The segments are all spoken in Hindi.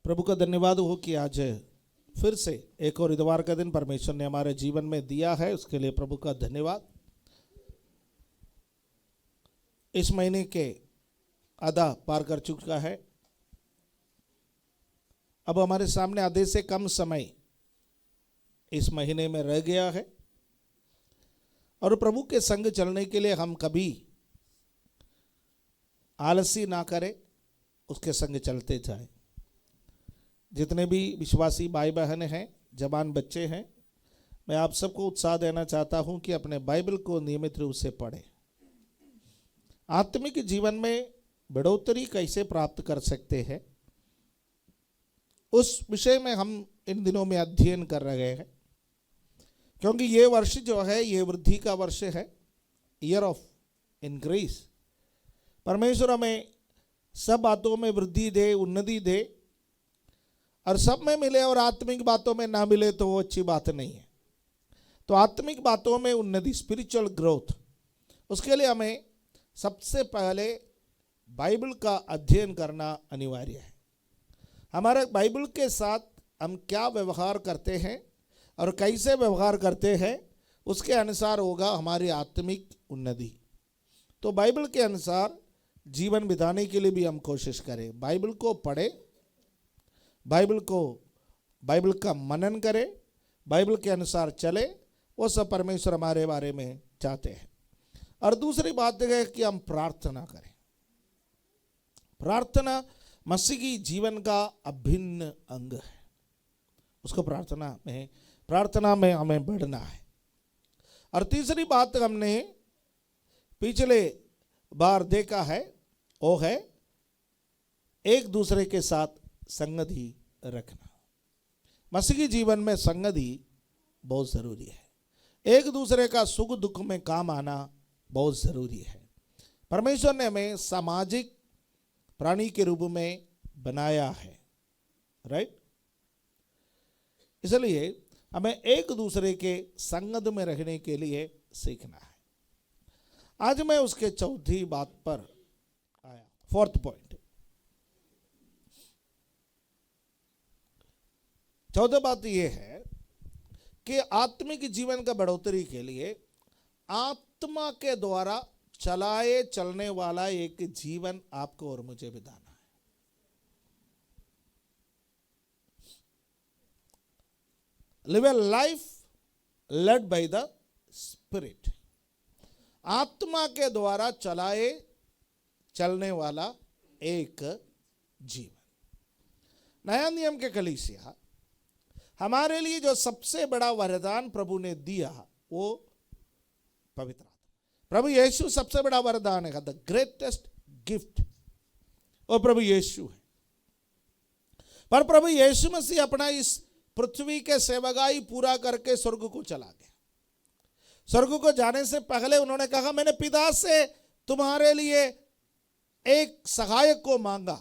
प्रभु का धन्यवाद हो कि आज फिर से एक और इतवार का दिन परमेश्वर ने हमारे जीवन में दिया है, उसके लिए प्रभु का धन्यवाद। इस महीने के आधा पार कर चुका है, अब हमारे सामने आधे से कम समय इस महीने में रह गया है और प्रभु के संग चलने के लिए हम कभी आलसी ना करें, उसके संग चलते जाएं। जितने भी विश्वासी भाई बहन हैं, जवान बच्चे हैं, मैं आप सबको उत्साह देना चाहता हूं कि अपने बाइबल को नियमित रूप से पढ़ें। आत्मिक जीवन में बढ़ोतरी कैसे प्राप्त कर सकते हैं, उस विषय में हम इन दिनों में अध्ययन कर रहे हैं, क्योंकि ये वर्ष जो है ये वृद्धि का वर्ष है, ईयर ऑफ इंक्रीज। परमेश्वर हमें सब बातों में वृद्धि दे, उन्नति दे, और सब में मिले और आत्मिक बातों में ना मिले तो वो अच्छी बात नहीं है। तो आत्मिक बातों में उन्नति, स्पिरिचुअल ग्रोथ, उसके लिए हमें सबसे पहले बाइबल का अध्ययन करना अनिवार्य है। हमारे बाइबल के साथ हम क्या व्यवहार करते हैं और कैसे व्यवहार करते हैं, उसके अनुसार होगा हमारी आत्मिक उन्नति। तो बाइबल के अनुसार जीवन बिताने के लिए भी हम कोशिश करें, बाइबल को पढ़ें, बाइबल का मनन करें, बाइबल के अनुसार चले, वो सब परमेश्वर हमारे बारे में चाहते हैं। और दूसरी बात है कि हम प्रार्थना करें। प्रार्थना मसीही जीवन का अभिन्न अंग है, उसको प्रार्थना में हमें बढ़ना है। और तीसरी बात हमने पिछले बार देखा है, वो है एक दूसरे के साथ संगति रखना। मसीही जीवन में संगति बहुत ज़रूरी है। एक दूसरे का सुख दुख में काम आना बहुत ज़रूरी है। परमेश्वर ने हमें सामाजिक प्राणी के रूप में बनाया है, राइट। इसलिए हमें एक दूसरे के संगत में रहने के लिए सीखना है। आज मैं उसके चौथी बात पर आया, फोर्थ पॉइंट। चौथी बात यह है कि आत्मिक जीवन का बढ़ोतरी के लिए आत्मा के द्वारा चलाए चलने वाला एक जीवन आपको और मुझे बिताना है। Live A life led by the spirit. आत्मा के द्वारा चलाए चलने वाला एक जीवन। नया नियम के कलीसिया हमारे लिए जो सबसे बड़ा वरदान प्रभु ने दिया वो पवित्र आत्मा। प्रभु यीशु सबसे बड़ा वरदान है, द ग्रेटेस्ट गिफ्ट वो प्रभु यीशु है। पर प्रभु यीशु मसीह अपना इस पृथ्वी के सेवकाई पूरा करके स्वर्ग को चला गया। स्वर्ग को जाने से पहले उन्होंने कहा, मैंने पिता से तुम्हारे लिए एक सहायक को मांगा,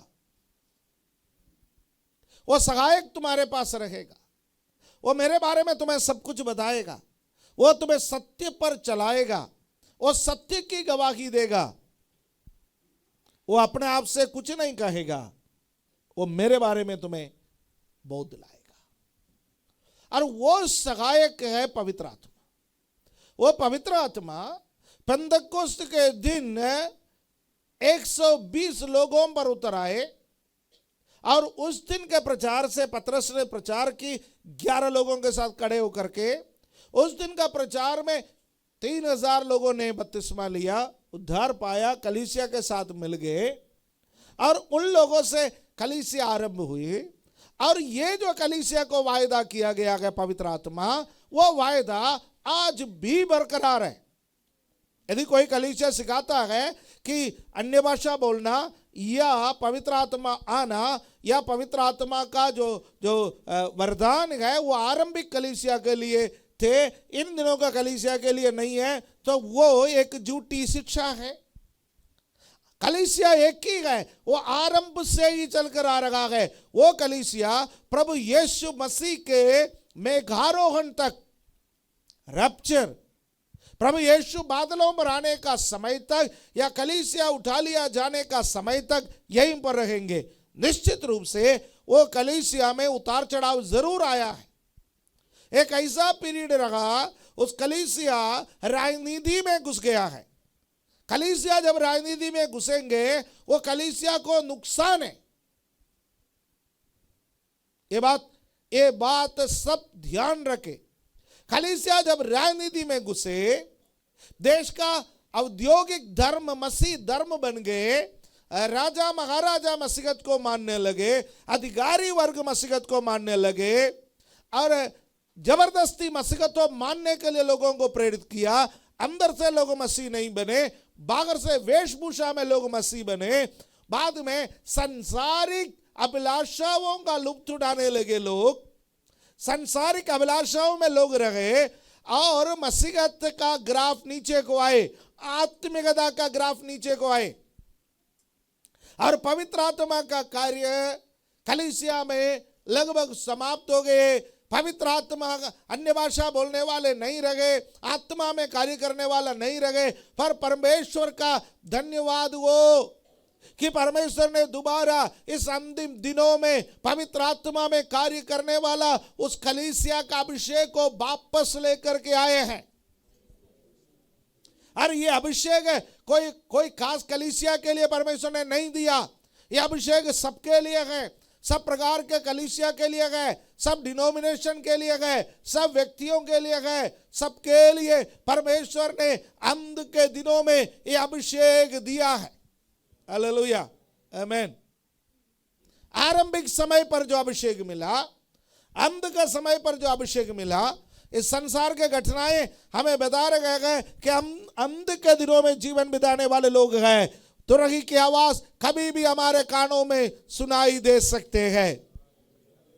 वो सहायक तुम्हारे पास रहेगा, वो मेरे बारे में तुम्हें सब कुछ बताएगा, वो तुम्हें सत्य पर चलाएगा, वो सत्य की गवाही देगा, वो अपने आप से कुछ नहीं कहेगा, वो मेरे बारे में तुम्हें बोध दिलाएगा। और वो सहायक है पवित्र आत्मा। वो पवित्र आत्मा पेंतकोस्त के दिन 120 लोगों पर उतर आए और उस दिन के प्रचार से पतरस ने प्रचार की 11 लोगों के साथ खड़े होकर के। उस दिन का प्रचार में 3000 लोगों ने बपतिस्मा लिया, उद्धार पाया, कलीसिया के साथ मिल गए और उन लोगों से कलीसिया आरंभ हुई। और ये जो कलीसिया को वायदा किया गया है पवित्र आत्मा, वो वायदा आज भी बरकरार है। यदि कोई कलीसिया सिखाता है कि अन्य भाषा बोलना या पवित्र आत्मा आना या पवित्र आत्मा का जो वरदान है वो आरंभिक कलीसिया के लिए थे, इन दिनों का कलीसिया के लिए नहीं है, तो वो एक झूठी शिक्षा है। कलीसिया एक ही है, वो आरंभ से ही चलकर आ रहा है। वो कलीसिया प्रभु यीशु मसीह के मेघारोहण तक, रैप्चर, प्रभु यीशु बादलों पर आने का समय तक या कलीसिया उठा लिया जाने का समय तक यहीं पर रहेंगे। निश्चित रूप से वो कलीसिया में उतार चढ़ाव जरूर आया है। एक ऐसा पीरियड रहा, उस कलीसिया राजनीति में घुस गया है। कलीसिया जब राजनीति में घुसेंगे वो कलीसिया को नुकसान है। ये बात सब ध्यान रखे। कलीसिया जब राजनीति में घुसे, देश का औद्योगिक धर्म मसीह धर्म बन गए, राजा महाराजा मसीहत को मानने लगे, अधिकारी वर्ग मसीहत को मानने लगे और जबरदस्ती मसीहत को मानने के लिए लोगों को प्रेरित किया। अंदर से लोग मसीह नहीं बने, बाहर से वेशभूषा में लोग मसीह बने। बाद में सांसारिक अभिलाषाओं का लुत्फ उठाने लगे लोग, सांसारिक अभिलाषाओं में लोग रहे और मसीहत का ग्राफ नीचे को आए, आत्मिकता का ग्राफ नीचे को आए और पवित्र आत्मा का कार्य कलीसिया में लगभग समाप्त हो गए। पवित्र आत्मा, अन्य भाषा बोलने वाले नहीं रहे, आत्मा में कार्य करने वाला नहीं रहे। पर परमेश्वर का धन्यवाद हो कि परमेश्वर ने दोबारा इस अंतिम दिनों में पवित्र आत्मा में कार्य करने वाला उस कलीसिया का अभिषेक को वापस लेकर के आए हैं। और ये अभिषेक है कोई खास कलीसिया के लिए परमेश्वर ने नहीं दिया, ये अभिषेक सबके लिए है, सब प्रकार के कलीसिया के लिए है, सब डिनोमिनेशन के लिए है, सब व्यक्तियों के लिए है, सबके लिए परमेश्वर ने अंत के दिनों में ये अभिषेक दिया है। हालेलुया, आमीन। आरंभिक समय पर जो अभिषेक मिला, अंत का समय पर जो अभिषेक मिला, इस संसार के घटनाएं हमें बता रहे हैं कि हम अंत के दिनों में जीवन बिताने वाले लोग हैं। तुरही की आवाज कभी भी हमारे कानों में सुनाई दे सकते हैं।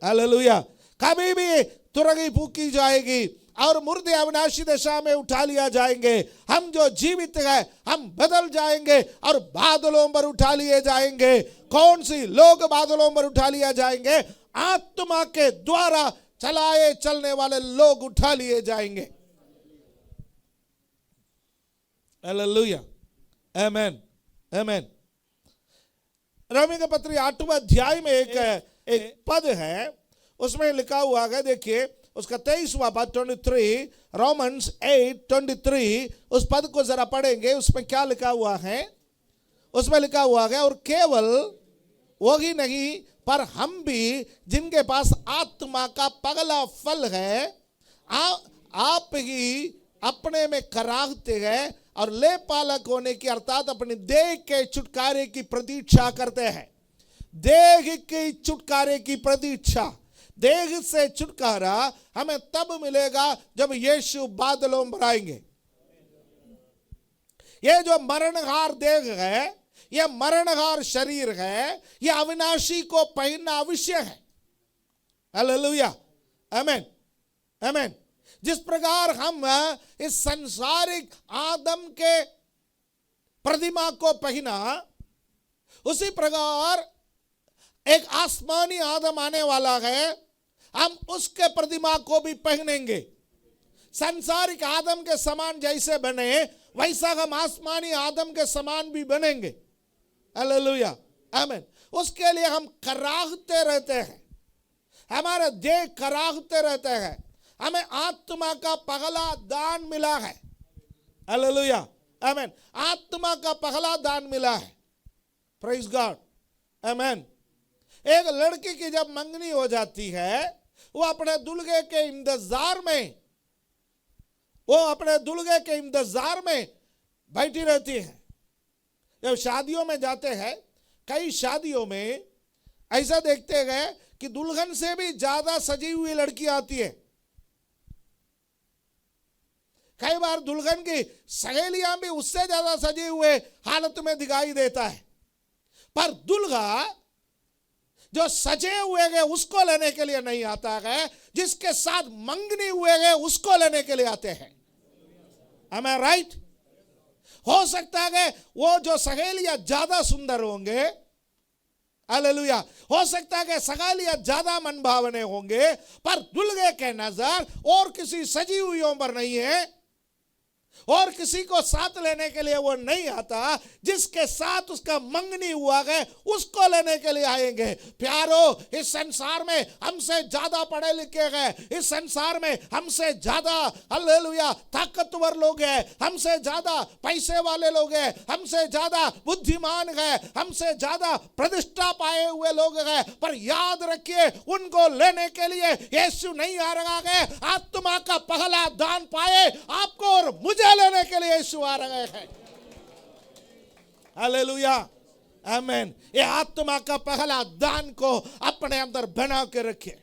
हालेलुया, कभी भी तुरही फूकी जाएगी और मुर्दे अविनाशी दशा में उठा लिया जाएंगे। हम जो जीवित हैं हम बदल जाएंगे और बादलों पर उठा लिए जाएंगे। कौन सी लोग बादलों पर उठा लिया जाएंगे? आत्मा के द्वारा चलाए चलने वाले लोग उठा लिए जाएंगे। हालेलुया, आमीन, आमीन। रोमी के पत्री 8वां अध्याय में एक पद है, उसमें लिखा हुआ है, देखिए उसका 23वां पद 23, रोमन्स 8:23, उस पद को जरा पढ़ेंगे। उसमें क्या लिखा हुआ है? उसमें लिखा हुआ है, और केवल वो ही नहीं पर हम भी जिनके पास आत्मा का पगला फल है, आप ही अपने में कराहते हैं और ले पालक होने की अर्थात अपनी देह के छुटकारे की प्रतीक्षा करते हैं। देह के छुटकारे की प्रतीक्षा, देह से छुटकारा हमें तब मिलेगा जब यीशु बादलों पर आएंगे। ये जो मरणहार देह है, यह मरणहार शरीर है, यह अविनाशी को पहनना आवश्यक है। हालेलुया, आमीन, आमीन। जिस प्रकार हम इस संसारिक आदम के प्रतिमा को पहना, उसी प्रकार एक आसमानी आदम आने वाला है, हम उसके प्रतिमा को भी पहनेंगे। संसारिक आदम के समान जैसे बने वैसा हम आसमानी आदम के समान भी बनेंगे। हालेलुया, आमीन। उसके लिए हम कराहते रहते हैं, हमारे देह कराहते रहते हैं। हमें आत्मा का पगला दान मिला है। हालेलुया, आमीन। आत्मा का पगला दान मिला है। प्रेज गॉड, आमीन। एक लड़की की जब मंगनी हो जाती है, वो अपने दुल्हे के इंतजार में बैठी रहती है। जब शादियों में जाते हैं, कई शादियों में ऐसा देखते हैं कि दुल्हन से भी ज्यादा सजी हुई लड़की आती है। कई बार दुल्हन की सहेलियां भी उससे ज्यादा सजे हुए हालत में दिखाई देता है। पर दुल्हा जो सजे हुए गए उसको लेने के लिए नहीं आता है, जिसके साथ मंगनी हुए गए उसको लेने के लिए आते हैं। Am I right? हो सकता है वो जो सहेलियां ज्यादा सुंदर होंगे, हालेलुया, हो सकता है कि सहेलियां ज्यादा मन भावने होंगे, पर दुल्हे के नजर और किसी सजी हुईयों पर नहीं है। और किसी को साथ लेने के लिए वो नहीं आता, जिसके साथ उसका मंगनी हुआ है उसको लेने के लिए आएंगे। प्यारो, इस संसार में हमसे ज्यादा पढ़े लिखे गए, इस संसार में हमसे ज्यादा हालेलुया ताकतवर लोग हैं, हमसे ज्यादा पैसे वाले लोग हैं, हमसे ज्यादा बुद्धिमान है, हमसे ज्यादा प्रतिष्ठा पाए हुए लोग हैं, पर याद रखिए उनको लेने के लिए यीशु नहीं आ रहा है। आत्मा का पहला दान पाए आपको और मुझे लेने के लिए यीशु आ रहे हैं। हालेलुया, आमीन। ये आत्मा का पहला दान को अपने अंदर बना के रखिए।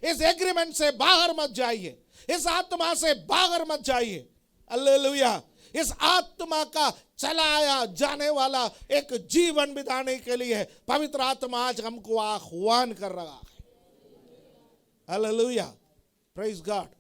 इस एग्रीमेंट से बाहर मत जाइए, इस आत्मा से बाहर मत जाइए। हालेलुया। इस आत्मा का चलाया जाने वाला एक जीवन बिताने के लिए पवित्र आत्मा आज हमको आह्वान कर रहा है। Hallelujah, praise God.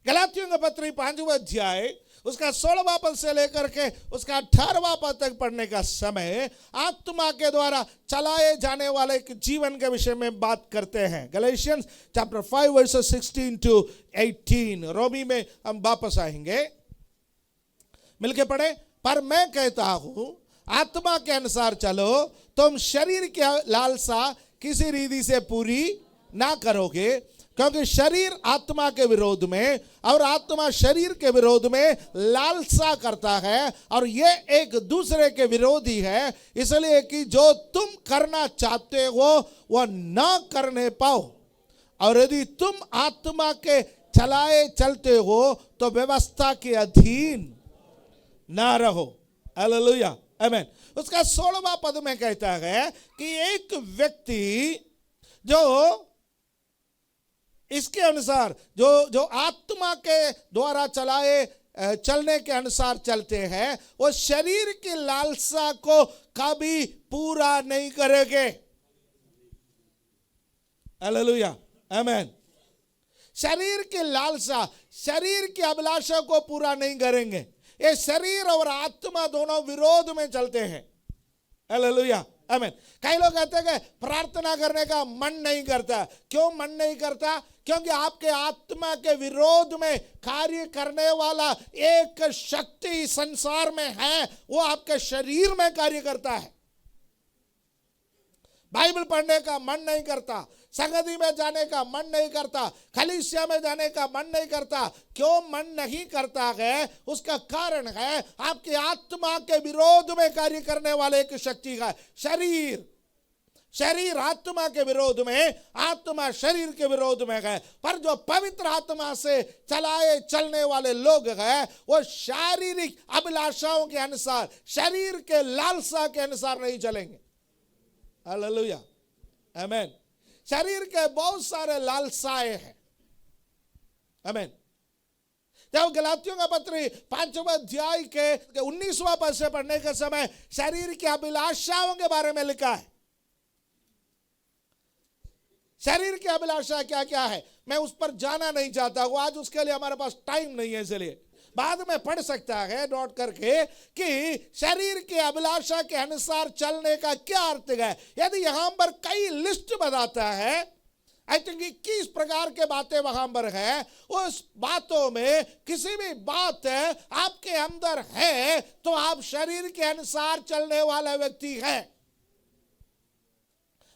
गलातियों का पत्री 5वां अध्याय उसका 16वां पद से लेकर के उसका 18वां पद तक पढ़ने का समय आत्मा के द्वारा चलाए जाने वाले एक जीवन के विषय में बात करते हैं। Galatians chapter 5 versus 16 to 18। रोमी में हम वापस आएंगे, मिलके पढ़े। पर मैं कहता हूं आत्मा के अनुसार चलो, तुम शरीर की लालसा किसी रीति से पूरी ना करोगे, क्योंकि शरीर आत्मा के विरोध में और आत्मा शरीर के विरोध में लालसा करता है, और ये एक दूसरे के विरोधी है, इसलिए कि जो तुम करना चाहते हो वह ना करने पाओ। और यदि तुम आत्मा के चलाए चलते हो तो व्यवस्था के अधीन ना रहो। हालेलुया, आमीन। उसका 16वां पद में कहता है कि एक व्यक्ति जो इसके अनुसार जो आत्मा के द्वारा चलने के अनुसार चलते हैं, वो शरीर की लालसा को कभी पूरा नहीं करेंगे। हालेलुया, आमीन। शरीर की लालसा, शरीर की अभिलाषा को पूरा नहीं करेंगे। ये शरीर और आत्मा दोनों विरोध में चलते हैं। हालेलुया, आमीन। कई लोग कहते हैं कि प्रार्थना करने का मन नहीं करता। क्यों मन नहीं करता? क्योंकि आपके आत्मा के विरोध में कार्य करने वाला एक शक्ति संसार में है, वो आपके शरीर में कार्य करता है। बाइबल पढ़ने का मन नहीं करता, संगति में जाने का मन नहीं करता, कलीसिया में जाने का मन नहीं करता। क्यों मन नहीं करता है? उसका कारण है आपकी आत्मा के विरोध में कार्य करने वाले एक शक्ति का शरीर। शरीर आत्मा के विरोध में, आत्मा शरीर के विरोध में है। पर जो पवित्र आत्मा से चलाए चलने वाले लोग हैं, वो शारीरिक अभिलाषाओं के अनुसार, शरीर के लालसा के अनुसार नहीं चलेंगे। हालेलुया, आमीन। शरीर के बहुत सारे लालसाएं हैं। आमीन। जब गलातियों का पत्र 5वां अध्याय के 19वां पद से पढ़ने के समय शरीर की अभिलाषाओं के बारे में लिखा है। शरीर की अभिलाषा क्या क्या है मैं उस पर जाना नहीं चाहता हूं, आज उसके लिए हमारे पास टाइम नहीं है, इसलिए बाद में पढ़ सकता है नोट करके कि शरीर की अभिलाषा के अनुसार चलने का क्या अर्थ है। यदि यहां पर कई लिस्ट बताता है, आई थिंक 21 प्रकार के बातें वहां पर है, उस बातों में किसी भी बात आपके अंदर है तो आप शरीर के अनुसार चलने वाला व्यक्ति है।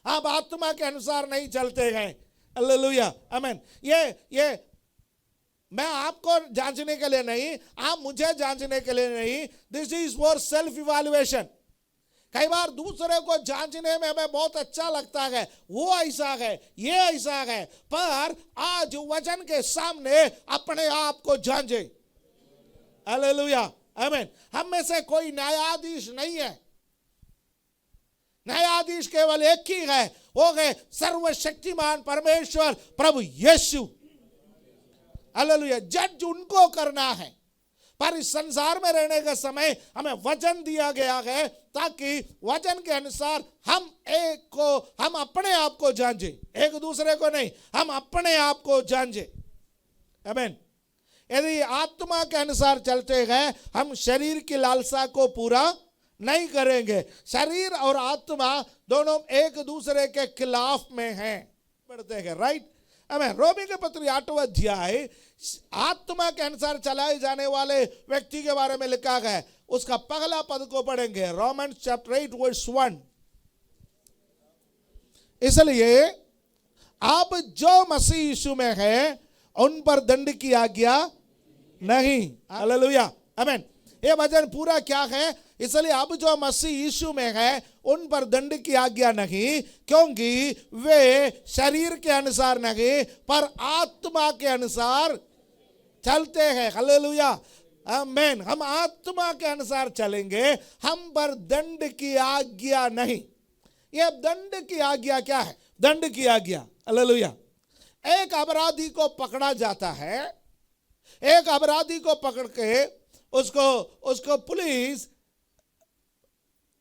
आप आत्मा के अनुसार नहीं चलते हैं। हालेलुया, आमीन। ये मैं आपको जांचने के लिए नहीं, आप मुझे जांचने के लिए नहीं, this is for self evaluation. कई बार दूसरे को जांचने में हमें बहुत अच्छा लगता है, वो ऐसा है, ये ऐसा है, पर आज वचन के सामने अपने आप को जांचे। हालेलुया, आमीन। हम में से कोई न्यायाधीश नहीं है, न्यायाधीश केवल एक ही है, वो है सर्वशक्तिमान परमेश्वर प्रभु यीशु। हालेलुया, जज उनको करना है। पर इस संसार में रहने का समय हमें वचन दिया गया है ताकि वचन के अनुसार हम अपने आप को जांचे, एक दूसरे को नहीं, हम अपने आप को जांचे। आमीन। यदि आत्मा के अनुसार चलते गए हम शरीर की लालसा को पूरा नहीं करेंगे। शरीर और आत्मा दोनों एक दूसरे के खिलाफ में हैं, बढ़ते हैं, राइट। हमें रोमी के पत्र 8वां अध्याय आत्मा के अनुसार चलाए जाने वाले व्यक्ति के बारे में लिखा गया है। उसका पहला पद को पढ़ेंगे, रोमन्स चैप्टर 8 वर्स 1। इसलिए आप जो मसीह यीशु में है उन पर दंड की आज्ञा नहीं। हालेलुया, आमीन। ये वचन पूरा क्या है? इसलिए अब जो मसीह यीशु में है उन पर दंड की आज्ञा नहीं, क्योंकि वे शरीर के अनुसार नहीं पर आत्मा के अनुसार चलते हैं। हालेलुया, आमीन। हम आत्मा के अनुसार चलेंगे, हम पर दंड की आज्ञा नहीं। ये दंड की आज्ञा क्या है? दंड की आज्ञा, हालेलुया। एक अपराधी को पकड़ा जाता है, एक अपराधी को पकड़ के उसको पुलिस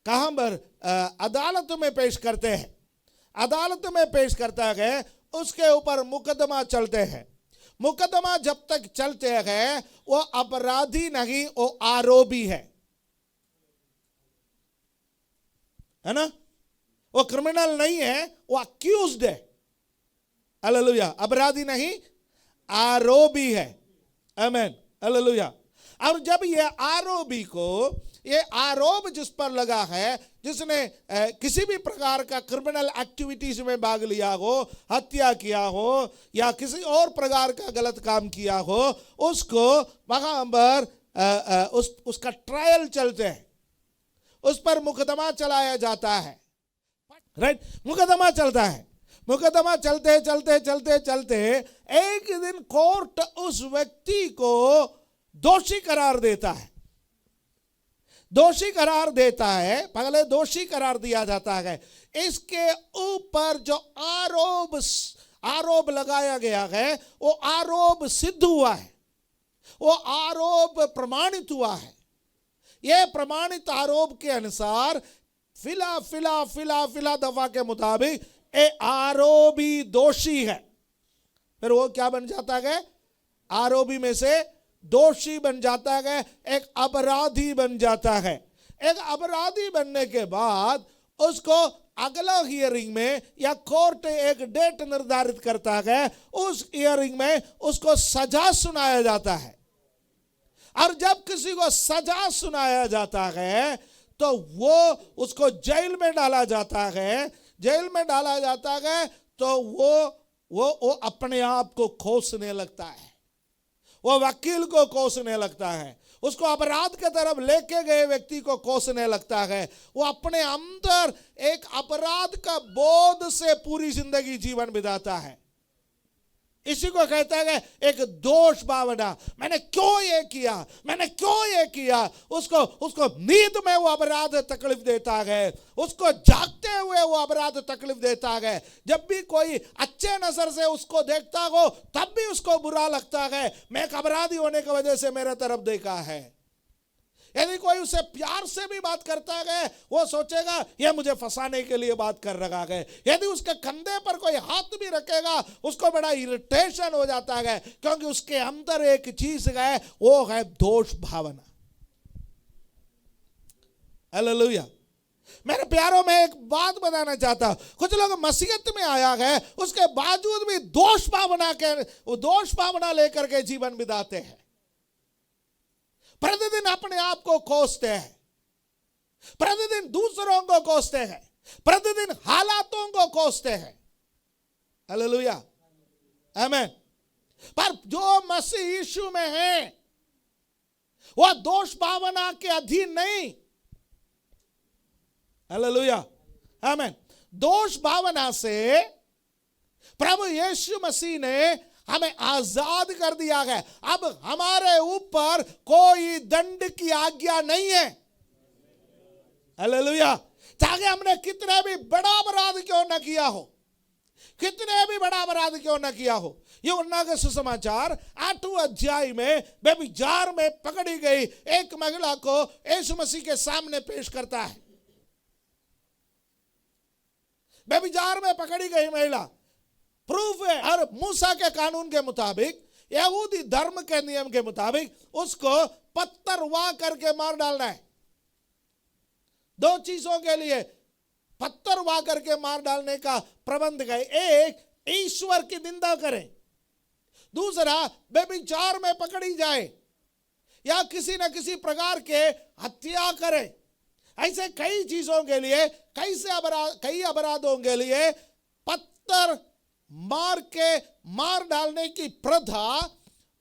कहां पर अदालत में पेश करते हैं। अदालत में पेश करता है, उसके ऊपर मुकदमा चलते हैं। मुकदमा जब तक चलते हैं वो अपराधी नहीं, वो आरोपी है ना? वो क्रिमिनल नहीं है, वो अक्यूज्ड है। हालेलुया, अपराधी नहीं, आरोपी है। आमीन, हालेलुया। और जब ये आरोपी को, ये आरोप जिस पर लगा है, जिसने किसी भी प्रकार का क्रिमिनल एक्टिविटीज में भाग लिया हो, हत्या किया हो या किसी और प्रकार का गलत काम किया हो, उसको वहां पर उसका ट्रायल चलते हैं, उस पर मुकदमा चलाया जाता है। राइट, मुकदमा चलता है। मुकदमा चलते चलते चलते चलते एक दिन कोर्ट उस व्यक्ति को दोषी करार देता है। दोषी करार देता है, पहले दोषी करार दिया जाता है। इसके ऊपर जो आरोप लगाया गया है वो आरोप सिद्ध हुआ है, वो आरोप प्रमाणित हुआ है। यह प्रमाणित आरोप के अनुसार फिला दफा के मुताबिक ए आरोपी दोषी है। फिर वो क्या बन जाता है? आरोपी में से दोषी बन जाता है, एक अपराधी बन जाता है। एक अपराधी बनने के बाद उसको अगला हियरिंग में या कोर्ट एक डेट निर्धारित करता है, उस हियरिंग में उसको सजा सुनाया जाता है। और जब किसी को सजा सुनाया जाता है तो वो उसको जेल में डाला जाता है। जेल में डाला जाता है तो वो अपने आप को कोसने लगता है, वो वकील को कोसने लगता है, उसको अपराध की तरफ लेके गए व्यक्ति को कोसने लगता है। वो अपने अंदर एक अपराध का बोध से पूरी जिंदगी जीवन बिताता है। इसी को कहता है एक दोष भावना। मैंने क्यों ये किया, मैंने क्यों ये किया। उसको नींद में वो अपराध तकलीफ देता है, उसको जागते हुए वो अपराध तकलीफ देता है। जब भी कोई अच्छे नजर से उसको देखता हो तब भी उसको बुरा लगता है, मैं एक अपराधी होने की वजह से मेरे तरफ देखा है। यदि कोई उसे प्यार से भी बात करता है वो सोचेगा यह मुझे फंसाने के लिए बात कर रहा है। यदि उसके कंधे पर कोई हाथ भी रखेगा उसको बड़ा इरिटेशन हो जाता है, क्योंकि उसके अंदर एक चीज है, वो है दोष भावना। हालेलुया। मेरे प्यारों में एक बात बताना चाहता हूं, कुछ लोग मसीहत में आया है उसके बावजूद भी दोष भावना लेकर के जीवन बिताते हैं। प्रतिदिन अपने आप को कोसते हैं, प्रतिदिन दूसरों को कोसते हैं, प्रतिदिन हालातों को कोसते हैं। हालेलुया, आमीन। पर जो मसीह यीशु में है वह दोष भावना के अधीन नहीं। हालेलुया, आमीन। दोष भावना से प्रभु यीशु मसीह ने हमें आजाद कर दिया है। अब हमारे ऊपर कोई दंड की आज्ञा नहीं है। हालेलुया। चाहे हमने कितने भी बड़ा अपराध क्यों न किया हो, कितने भी बड़ा अपराध क्यों न किया हो। यूहन्ना के सुसमाचार 8वें अध्याय में व्यभिचार में पकड़ी गई एक महिला को यीशु मसीह के सामने पेश करता है। व्यभिचार में पकड़ी गई महिला प्रूफ है, और मूसा के कानून के मुताबिक, यहूदी धर्म के नियम के मुताबिक उसको पत्थर वाह करके मार डालना है। दो चीजों के लिए पत्थर वाह करके मार डालने का प्रबंध है। एक, ईश्वर की निंदा करे, दूसरा व्यभिचार में पकड़ी जाए, या किसी न किसी प्रकार के हत्या करे, ऐसे कई चीजों के लिए, कई अपराधों के लिए पत्थर मार डालने की प्रथा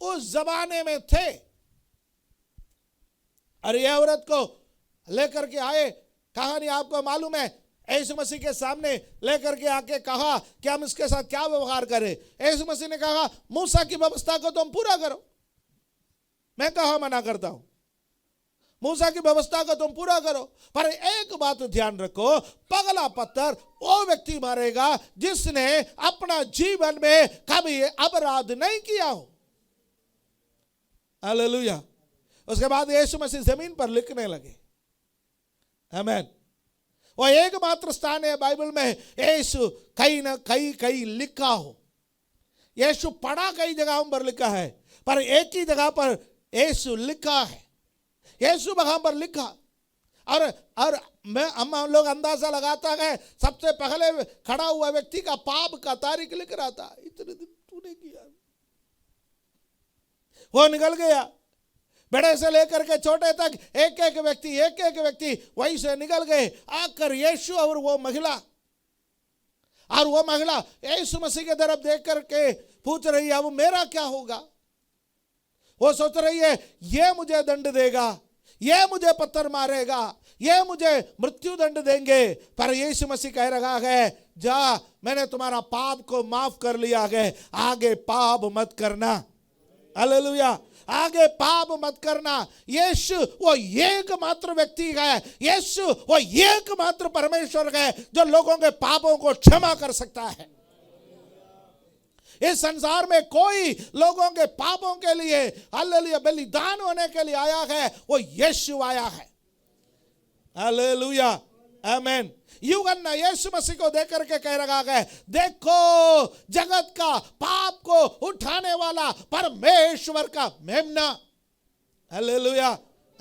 उस जमाने में थे। और यह औरत को लेकर के आए, कहानी आपको मालूम है, यीशु मसीह के सामने लेकर के आके कहा कि हम इसके साथ क्या व्यवहार करें। यीशु मसीह ने कहा मूसा की व्यवस्था को तुम पूरा करो। मैं कहा मना करता हूं, मूसा की व्यवस्था को तुम पूरा करो, पर एक बात ध्यान रखो, पगला पत्थर वो व्यक्ति मारेगा जिसने अपना जीवन में कभी अपराध नहीं किया हो। हालेलुया। उसके बाद यीशु मसीह जमीन पर लिखने लगे। आमीन। वो एकमात्र स्थान है बाइबल में यीशु कहीं लिखा हो। यीशु पढ़ा कई जगहों पर लिखा है, पर एक ही जगह पर यीशु लिखा है। यीशु वहां पर लिखा, और हम लोग अंदाजा लगाता है सबसे पहले खड़ा हुआ व्यक्ति का पाप का तारीख लिख रहा था। इतने दिन तूने किया, वो निकल गया। बड़े से लेकर के छोटे तक एक एक व्यक्ति वहीं से निकल गए। आकर यीशु और वो महिला यीशु मसीह की तरफ देख करके पूछ रही है अब मेरा क्या होगा। वो सोच रही है ये मुझे दंड देगा, ये मुझे पत्थर मारेगा, ये मुझे मृत्यु दंड देंगे। पर यीशु मसीह कह रहा है जा, मैंने तुम्हारा पाप को माफ कर लिया है, आगे पाप मत करना। हालेलुया। आगे पाप मत करना। यीशु वो एकमात्र व्यक्ति है, यीशु वो एकमात्र परमेश्वर है जो लोगों के पापों को क्षमा कर सकता है। इस संसार में कोई लोगों के पापों के लिए हालेलुया बलिदान होने के लिए आया है, वो यीशु आया है। हालेलुया, आमीन। यूहन्ना यीशु मसीह को देख करके कह रहा है देखो जगत का पाप को उठाने वाला परमेश्वर का मेमना। हालेलुया,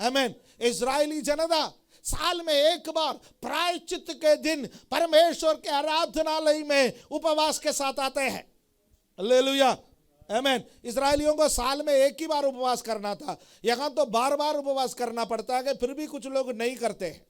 आमीन। इजरायली जनता साल में एक बार प्रायश्चित के दिन परमेश्वर के आराधनालय में उपवास के साथ आते हैं। हालेलुया, आमीन। इजरायलियों को साल में एक ही बार उपवास करना था, यहां तो बार बार उपवास करना पड़ता है, फिर भी कुछ लोग नहीं करते हैं।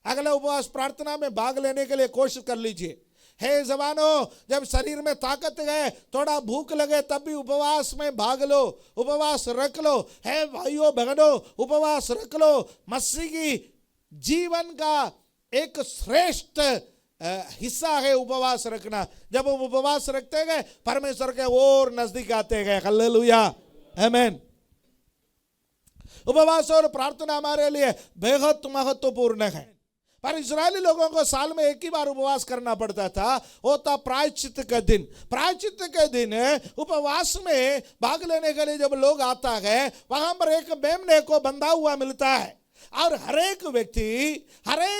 अगला उपवास प्रार्थना में भाग लेने के लिए कोशिश कर लीजिए। हे जवानों, जब शरीर में ताकत है, थोड़ा भूख लगे तब भी उपवास में भाग लो, उपवास रख लो। हे भाइयों बहनों, उपवास रख लो। मसीह की जीवन का एक श्रेष्ठ हिस्सा है उपवास रखना। जब वो उपवास रखते हैं परमेश्वर के और नजदीक आते हैं। हालेलुया, आमीन। उपवास और प्रार्थना हमारे लिए बेहद महत्वपूर्ण है। पर इजरायली लोगों को साल में एक ही बार उपवास करना पड़ता था, वो था प्रायश्चित के दिन। प्रायश्चित के दिन उपवास में भाग लेने के लिए जब लोग आता है, वहां पर एक मेमने को बंधा हुआ मिलता है, और हर एक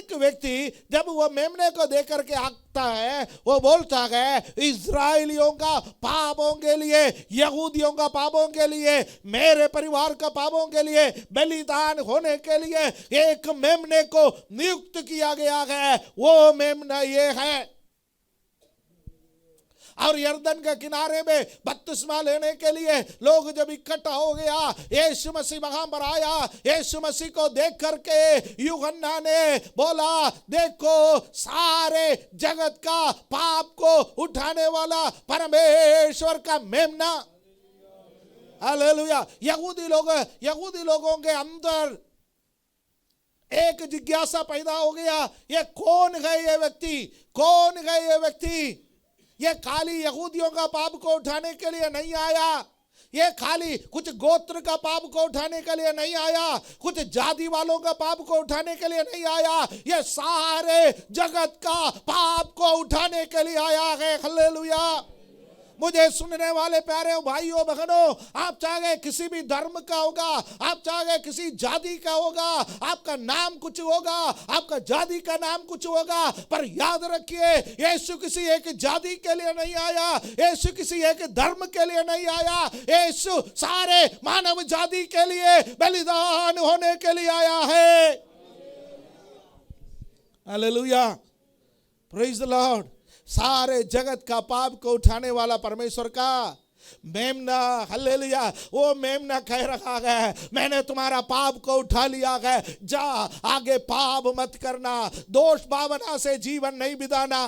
व्यक्ति जब वो मेमने को देख करके आता है, वो बोलता है इजराइलियों का पापों के लिए, यहूदियों का पापों के लिए, मेरे परिवार का पापों के लिए बलिदान होने के लिए एक मेमने को नियुक्त किया गया है। वो मेमना ये है। और यर्दन के किनारे में बपतिस्मा लेने के लिए लोग जब इकट्ठा हो गया, यीशु मसीह वहां पर आया। यीशु मसीह को देख करके यूहन्ना ने बोला देखो सारे जगत का पाप को उठाने वाला परमेश्वर का मेमना। हालेलुया। यहूदी लोगों के अंदर एक जिज्ञासा पैदा हो गया, ये कौन है ये व्यक्ति, कौन है ये व्यक्ति। ये खाली यहूदियों का पाप को उठाने के लिए नहीं आया, ये खाली कुछ गोत्र का पाप को उठाने के लिए नहीं आया, कुछ जाति वालों का पाप को उठाने के लिए नहीं आया, ये सारे जगत का पाप को उठाने के लिए आया है। हालेलुया। मुझे सुनने वाले प्यारे भाइयों बहनों, आप चाहे किसी भी धर्म का होगा, आप चाहे किसी जाति का होगा, आपका नाम कुछ होगा, आपका जाति का नाम कुछ होगा, पर याद रखिए यीशु किसी एक जाति के लिए नहीं आया, यीशु किसी एक धर्म के लिए नहीं आया, यीशु सारे मानव जाति के लिए बलिदान होने के लिए आया है। Hallelujah, praise the Lord. सारे जगत का पाप को उठाने वाला परमेश्वर का मेमना, हालेलुया, वो मेमना कह रहा है मैंने तुम्हारा पाप को उठा लिया है, जा आगे पाप मत करना, दोष भावना से जीवन नहीं बिताना,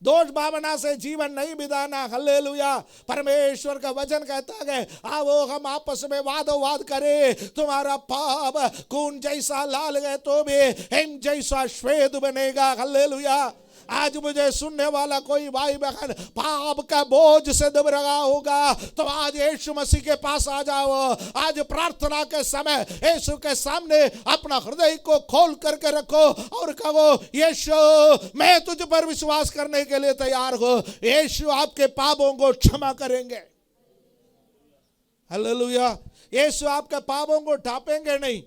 दोष भावना से जीवन नहीं बिताना। हालेलुया, परमेश्वर का वचन कहता है आओ हम आपस में वाद करें, तुम्हारा पाप खून जैसा लाल है तो भी हिम जैसा श्वेत बनेगा। हालेलुया, आज मुझे सुनने वाला कोई भाई बहन पाप का बोझ से दब रहा होगा तो आज यीशु मसीह के पास आ जाओ। आज प्रार्थना के समय यीशु के सामने अपना हृदय को खोल करके रखो और कहो यीशु मैं तुझ पर विश्वास करने के लिए तैयार हो, यीशु आपके पापों को क्षमा करेंगे। हालेलुया, यीशु आपके पापों को ढांपेंगे नहीं,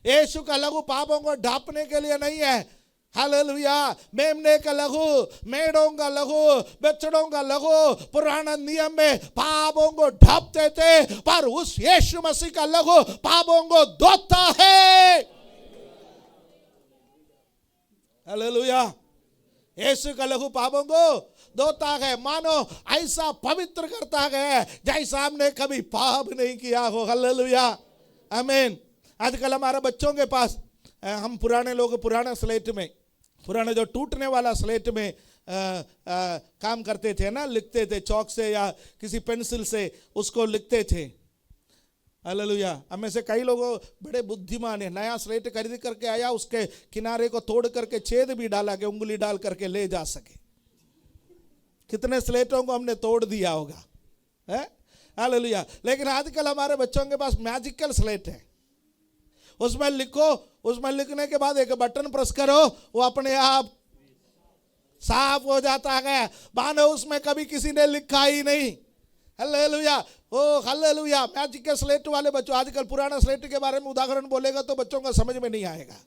यीशु का लहू पापों को ढांपने के लिए नहीं है। हालेलुया, मेमने का लहू, मेढ़ों का लहू, बछड़ों का लहू पुराना नियम में पापों को ढांपते थे, पर उस यीशु मसीह का लहू पापों को धोता है। हालेलुया, यीशु का लहू पापों को धोता है, मानो ऐसा पवित्र करता है जैसा हमने कभी पाप नहीं किया हो। हालेलुया, आमीन। आजकल हमारे बच्चों के पास हम पुराने लोग पुराना स्लेट में, पुराने जो टूटने वाला स्लेट में काम करते थे ना, लिखते थे चौक से या किसी पेंसिल से उसको लिखते थे। हालेलुया, हमें से कई लोग बड़े बुद्धिमान है, नया स्लेट खरीद करके आया, उसके किनारे को तोड़ करके छेद भी डाला कि उंगली डाल करके ले जा सके। कितने स्लेटों को हमने तोड़ दिया होगा, है? हालेलुया, लेकिन आजकल हमारे बच्चों के पास मैजिकल स्लेट है, उसमें लिखो, उसमें लिखने के बाद एक बटन प्रेस करो, वो अपने आप साफ हो जाता है, मानो उसमें कभी किसी ने लिखा ही नहीं। हालेलुया, ओ हालेलुया, मैजिकल स्लेट वाले बच्चों, आजकल पुराना स्लेट के बारे में उदाहरण बोलेगा तो बच्चों का समझ में नहीं आएगा।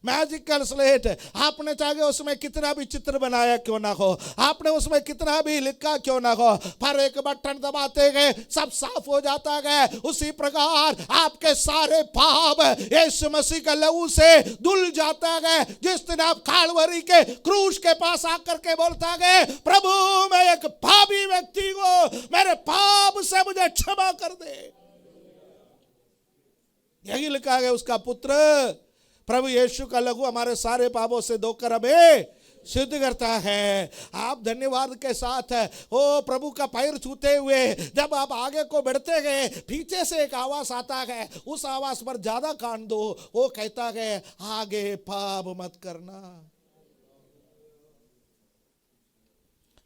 मैजिकल स्लेट, आपने चाहे उसमें कितना भी चित्र बनाया क्यों ना हो, आपने उसमें कितना भी लिखा क्यों ना हो, पर एक बटन दबाते गए सब साफ हो जाता है। उसी प्रकार आपके सारे पाप यीशु मसीह के लहू से धुल जाता है। जिस दिन आप कालवरी के क्रूस के पास आकर के बोलता है प्रभु मैं एक पापी व्यक्ति हूं, मेरे पाप से मुझे क्षमा कर दे, यही लिखा है उसका पुत्र प्रभु यीशु का लहू हमारे सारे पापों से धोकर हमें शुद्ध करता है। आप धन्यवाद के साथ ओ प्रभु का पैर छूते हुए जब आप आगे को बढ़ते गए, पीछे से एक आवाज आता है, उस आवाज पर ज्यादा कान दो, वो कहता है आगे पाप मत करना,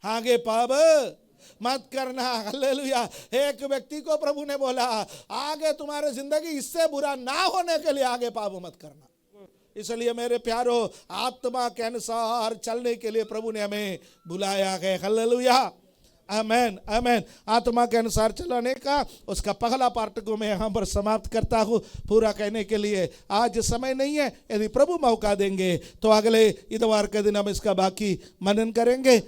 आगे पाप मत करना। हालेलुया, एक व्यक्ति को प्रभु ने बोला आगे तुम्हारे जिंदगी इससे बुरा ना होने के लिए आगे पाप मत करना। इसलिए मेरे प्यारो, आत्मा के अनुसार चलने के लिए प्रभु ने हमें बुलाया है। हालेलुया, आमेन, आमेन। आत्मा के अनुसार चलाने का उसका पहला पार्ट को मैं यहाँ पर समाप्त करता हूँ। पूरा कहने के लिए आज समय नहीं है, यदि प्रभु मौका देंगे तो अगले इतवार के दिन हम इसका बाकी मनन करेंगे।